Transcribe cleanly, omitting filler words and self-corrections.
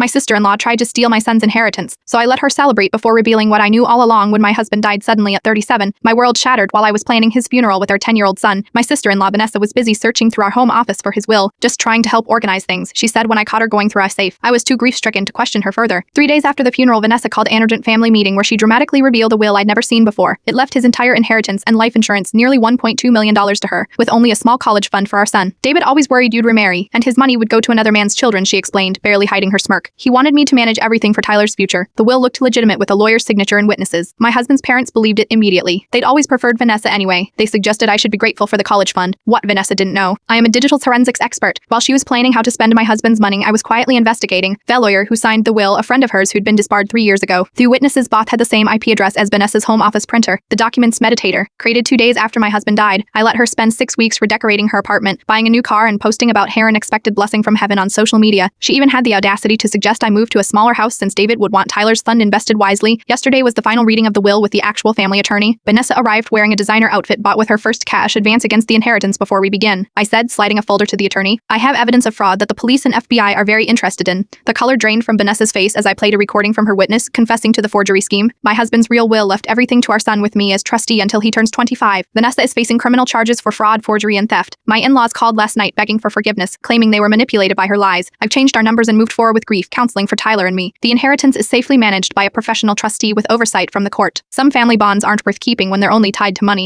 My sister-in-law tried to steal my son's inheritance, so I let her celebrate before revealing what I knew all along. When my husband died suddenly at 37, my world shattered while I was planning his funeral with our 10-year-old son. My sister-in-law Vanessa was busy searching through our home office for his will, just trying to help organize things, she said when I caught her going through our safe. I was too grief-stricken to question her further. 3 days after the funeral, Vanessa called an urgent family meeting where she dramatically revealed a will I'd never seen before. It left his entire inheritance and life insurance, nearly $1.2 million, to her, with only a small college fund for our son. David always worried you'd remarry, and his money would go to another man's children, she explained, barely hiding her smirk. He wanted me to manage everything for Tyler's future. The will looked legitimate with a lawyer's signature and witnesses. My husband's parents believed it immediately. They'd always preferred Vanessa anyway. They suggested I should be grateful for the college fund. What Vanessa didn't know: I am a digital forensics expert. While she was planning how to spend my husband's money, I was quietly investigating. The lawyer who signed the will, a friend of hers who'd been disbarred 3 years ago. Through witnesses, both had the same IP address as Vanessa's home office printer. The documents Meditator, created 2 days after my husband died. I let her spend 6 weeks redecorating her apartment, buying a new car, and posting about her unexpected blessing from heaven on social media. She even had the audacity to suggest I move to a smaller house since David would want Tyler's fund invested wisely. Yesterday was the final reading of the will with the actual family attorney. Vanessa arrived wearing a designer outfit bought with her first cash advance against the inheritance. Before we begin, I said, sliding a folder to the attorney, I have evidence of fraud that the police and FBI are very interested in. The color drained from Vanessa's face as I played a recording from her witness confessing to the forgery scheme. My husband's real will left everything to our son with me as trustee until he turns 25. Vanessa is facing criminal charges for fraud, forgery, and theft. My in-laws called last night begging for forgiveness, claiming they were manipulated by her lies. I've changed our numbers and moved forward with grief counseling for Tyler and me. The inheritance is safely managed by a professional trustee with oversight from the court. Some family bonds aren't worth keeping when they're only tied to money.